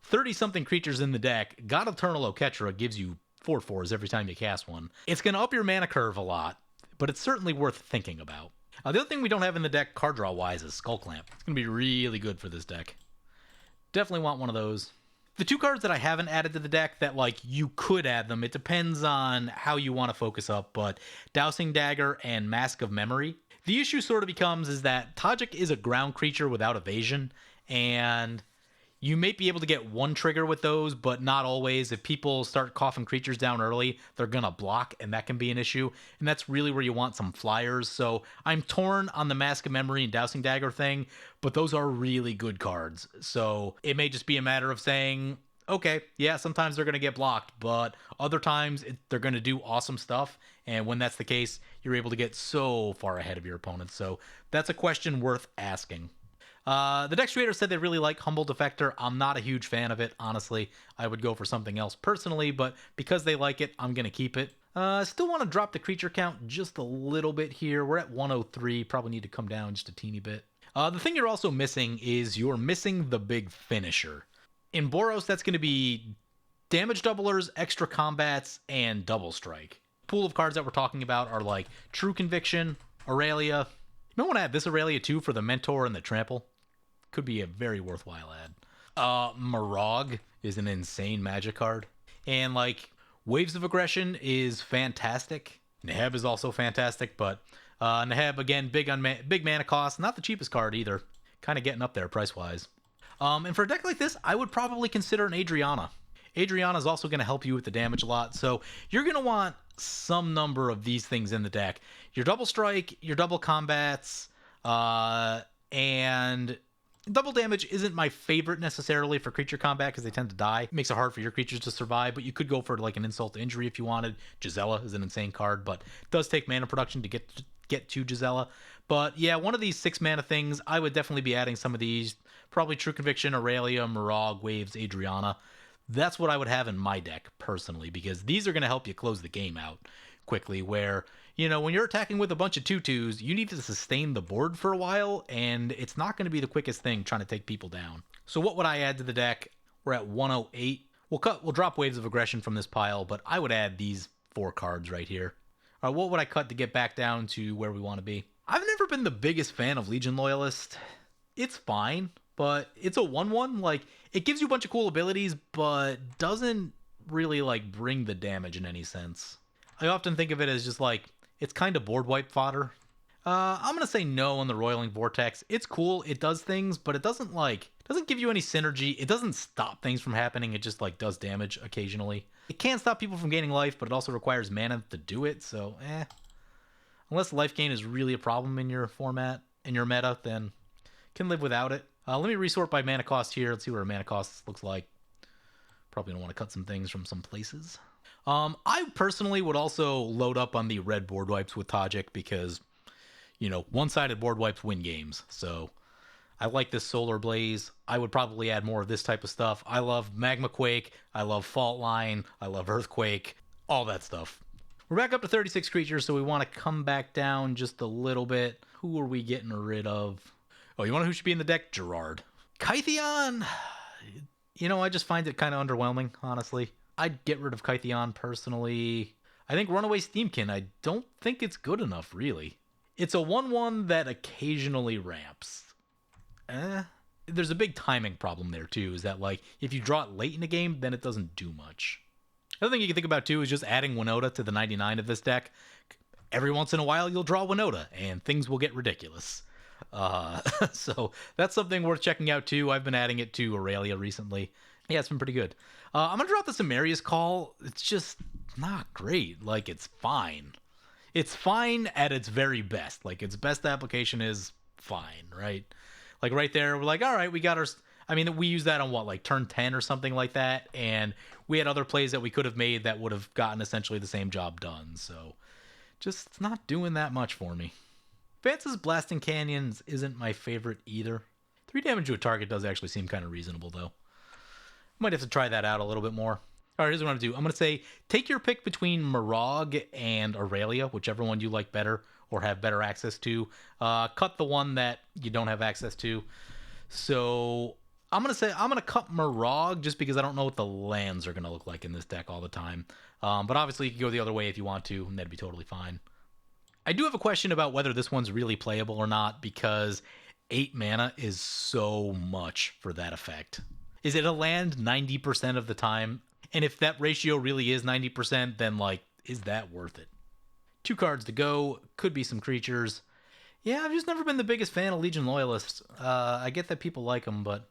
30-something creatures in the deck. God Eternal Oketra gives you 4/4s every time you cast one. It's going to up your mana curve a lot, but it's certainly worth thinking about. The other thing we don't have in the deck, card draw-wise, is Skull Clamp. It's going to be really good for this deck. Definitely want one of those. The 2 cards that I haven't added to the deck that, like, you could add them, it depends on how you want to focus up, but Dowsing Dagger and Mask of Memory. The issue sort of becomes is that Tajic is a ground creature without evasion, and You may be able to get one trigger with those, but not always. If people start coughing creatures down early, they're going to block, and that can be an issue. And that's really where you want some flyers. So I'm torn on the Mask of Memory and Dousing Dagger thing, but those are really good cards. So it may just be a matter of saying, okay, yeah, sometimes they're going to get blocked, but other times they're going to do awesome stuff. And when that's the case, you're able to get so far ahead of your opponents. So that's a question worth asking. The deck creator said they really like Humble Defector. I'm not a huge fan of it, honestly. I would go for something else personally, but because they like it, I'm going to keep it. Still want to drop the creature count just a little bit here. We're at 103. Probably need to come down just a teeny bit. The thing you're also missing is you're missing the big finisher. In Boros, that's going to be damage doublers, extra combats, and double strike. Pool of cards that we're talking about are like True Conviction, Aurelia. You might want to add this Aurelia too for the Mentor and the Trample. Could be a very worthwhile ad. Marog is an insane magic card. And like Waves of Aggression is fantastic. Neheb is also fantastic, but Neheb, again, big mana cost. Not the cheapest card either. Kind of getting up there price-wise. And for a deck like this, I would probably consider an Adriana. Adriana is also going to help you with the damage a lot, so you're going to want some number of these things in the deck. Your double strike, your double combats, and double damage isn't my favorite necessarily for creature combat because they tend to die. It makes it hard for your creatures to survive, but you could go for like an insult to injury if you wanted. Gisela is an insane card, but it does take mana production to get to Gisela. But yeah, one of these 6 mana things, I would definitely be adding some of these. Probably True Conviction, Aurelia, Marog, Waves, Adriana. That's what I would have in my deck personally, because these are going to help you close the game out quickly, where, you know, when you're attacking with a bunch of 2/2s, you need to sustain the board for a while, and it's not going to be the quickest thing trying to take people down. So what would I add to the deck? We're at 108. We'll drop Waves of Aggression from this pile, but I would add these 4 cards right here. All right, what would I cut to get back down to where we want to be? I've never been the biggest fan of Legion Loyalist. It's fine, but it's a 1/1. Like, it gives you a bunch of cool abilities, but doesn't really like bring the damage in any sense. I often think of it as just like, it's kind of board wipe fodder. I'm gonna say no on the Roiling Vortex. It's cool, it does things, but it doesn't give you any synergy. It doesn't stop things from happening. It just like does damage occasionally. It can't stop people from gaining life, but it also requires mana to do it. So, unless life gain is really a problem in your format, in your meta, then can live without it. Let me resort by mana cost here. Let's see what our mana cost looks like. Probably gonna want to cut some things from some places. I personally would also load up on the red board wipes with Tajic because, you know, one-sided board wipes win games. So I like this Solar Blaze. I would probably add more of this type of stuff. I love Magma Quake. I love Fault Line. I love Earthquake. All that stuff. We're back up to 36 creatures, so we want to come back down just a little bit. Who are we getting rid of? Oh, you want to know who should be in the deck? Gerard. Kytheon! You know, I just find it kind of underwhelming, honestly. I'd get rid of Kytheon personally. I think Runaway Steamkin, I don't think it's good enough, really. It's a 1/1 that occasionally ramps. There's a big timing problem there, too, is that, like, if you draw it late in the game, then it doesn't do much. Another thing you can think about, too, is just adding Winota to the 99 of this deck. Every once in a while, you'll draw Winota, and things will get ridiculous. So that's something worth checking out, too. I've been adding it to Aurelia recently. Yeah, it's been pretty good. I'm going to drop the Samaria's Call. It's just not great. Like, it's fine. It's fine at its very best. Like, its best application is fine, right? Like, right there, we're like, all right, we got our... I mean, we used that on, what, like, turn 10 or something like that, and we had other plays that we could have made that would have gotten essentially the same job done, so just it's not doing that much for me. Vance's Blasting Canyons isn't my favorite either. 3 damage to a target does actually seem kind of reasonable, though. Might have to try that out a little bit more. All right, here's what I'm going to do. I'm going to say, take your pick between Marog and Aurelia, whichever one you like better or have better access to. Cut the one that you don't have access to. So I'm going to cut Marog just because I don't know what the lands are going to look like in this deck all the time. But obviously, you can go the other way if you want to, and that'd be totally fine. I do have a question about whether this one's really playable or not, because 8 mana is so much for that effect. Is it a land 90% of the time? And if that ratio really is 90%, then, like, is that worth it? 2 cards to go. Could be some creatures. Yeah, I've just never been the biggest fan of Legion Loyalists. I get that people like them, but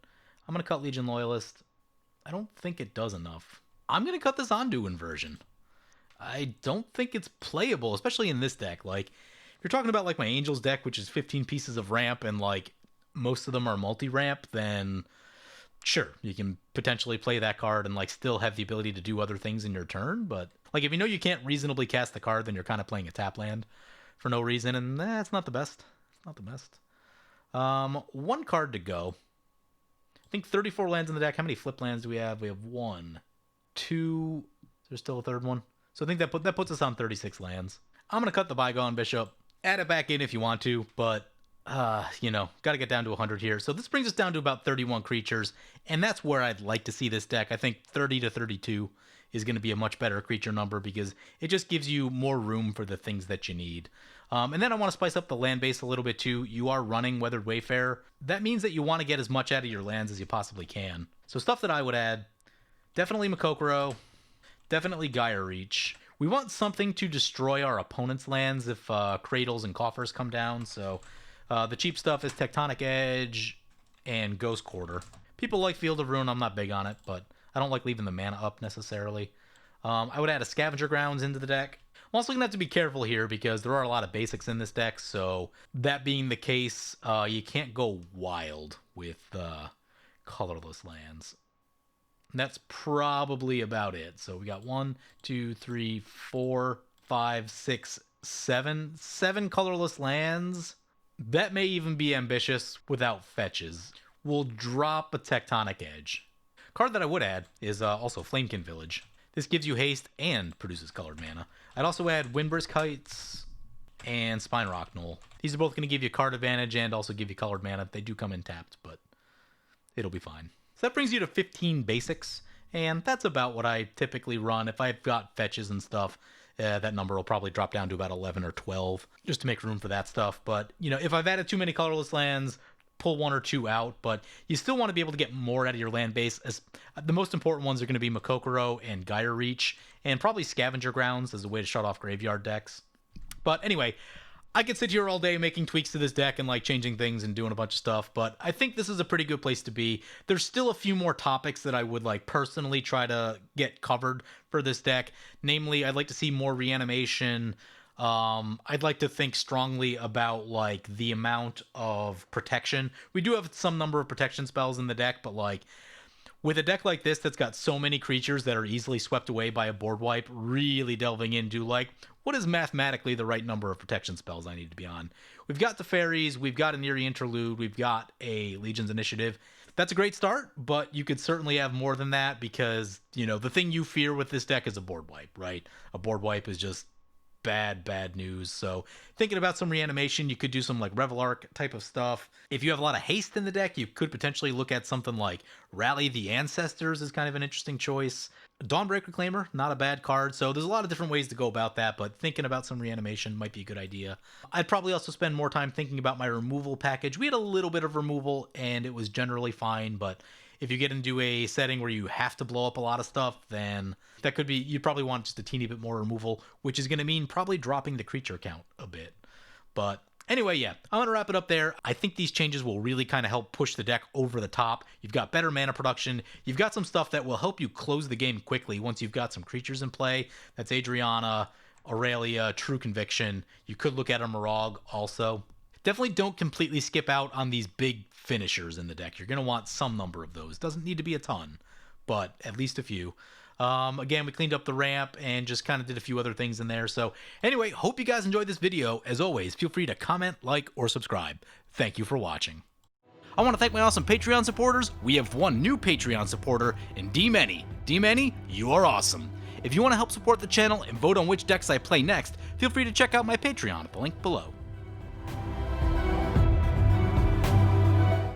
I'm going to cut Legion Loyalist. I don't think it does enough. I'm going to cut this Ondu inversion. I don't think it's playable, especially in this deck. Like, if you're talking about like my Angels deck, which is 15 pieces of ramp and like most of them are multi-ramp, then sure, you can potentially play that card and like still have the ability to do other things in your turn. But like if you know you can't reasonably cast the card, then you're kind of playing a tap land for no reason, and it's not the best. It's not the best. One card to go. I think 34 lands in the deck. How many flip lands do we have? We have 1, 2. There's still a third one. So I think that puts us on 36 lands. I'm going to cut the Bygone Bishop. Add it back in if you want to, but, got to get down to 100 here. So this brings us down to about 31 creatures, and that's where I'd like to see this deck. I think 30 to 32 is going to be a much better creature number because it just gives you more room for the things that you need. And then I want to spice up the land base a little bit too. You are running Weathered Wayfarer. That means that you want to get as much out of your lands as you possibly can. So stuff that I would add, definitely Makokoro, definitely Gaia Reach. We want something to destroy our opponent's lands if Cradles and Coffers come down. So the cheap stuff is Tectonic Edge and Ghost Quarter. People like Field of Ruin. I'm not big on it, but I don't like leaving the mana up necessarily. I would add a Scavenger Grounds into the deck. I'm also going to have to be careful here because there are a lot of basics in this deck, so that being the case, you can't go wild with colorless lands. And that's probably about it. So we got 1, 2, 3, 4, 5, 6, 7. 7 colorless lands. That may even be ambitious without fetches. We'll drop a Tectonic Edge. Card that I would add is also Flamekin Village. This gives you haste and produces colored mana. I'd also add Windburst Kites and Spine Rock Knoll. These are both going to give you card advantage and also give you colored mana. They do come in tapped, but it'll be fine. So that brings you to 15 basics, and that's about what I typically run. If I've got fetches and stuff, that number will probably drop down to about 11 or 12, just to make room for that stuff. But, if I've added too many colorless lands, pull 1 or 2 out, but you still want to be able to get more out of your land base. As the most important ones are going to be Makokoro and Gaia Reach, and probably Scavenger Grounds as a way to shut off graveyard decks. But anyway, I could sit here all day making tweaks to this deck and like changing things and doing a bunch of stuff, but I think this is a pretty good place to be. There's still a few more topics that I would like personally try to get covered for this deck. Namely, I'd like to see more reanimation. I'd like to think strongly about like the amount of protection. We do have some number of protection spells in the deck, but like with a deck like this that's got so many creatures that are easily swept away by a board wipe, really delving into like what is mathematically the right number of protection spells I need to be on. We've got the fairies, we've got an Eerie Interlude, we've got a Legion's Initiative. That's a great start, but you could certainly have more than that because, the thing you fear with this deck is a board wipe, right? A board wipe is just bad news. So thinking about some reanimation, you could do some like Revel Arc type of stuff. If you have a lot of haste in the deck, you could potentially look at something like Rally the Ancestors is kind of an interesting choice. Dawnbreak Reclaimer, not a bad card. So there's a lot of different ways to go about that, but thinking about some reanimation might be a good idea. I'd probably also spend more time thinking about my removal package. We had a little bit of removal and it was generally fine, but if you get into a setting where you have to blow up a lot of stuff, then that could be, you probably want just a teeny bit more removal, which is going to mean probably dropping the creature count a bit. But anyway, yeah, I'm going to wrap it up there. I think these changes will really kind of help push the deck over the top. You've got better mana production. You've got some stuff that will help you close the game quickly once you've got some creatures in play. That's Adriana, Aurelia, True Conviction. You could look at a Morag also. Definitely don't completely skip out on these big finishers in the deck. You're going to want some number of those. Doesn't need to be a ton, but at least a few. Again, we cleaned up the ramp and just kind of did a few other things in there. So anyway, hope you guys enjoyed this video. As always, feel free to comment, like, or subscribe. Thank you for watching. I want to thank my awesome Patreon supporters. We have one new Patreon supporter in D-Many. D-Many, you are awesome. If you want to help support the channel and vote on which decks I play next, feel free to check out my Patreon at the link below.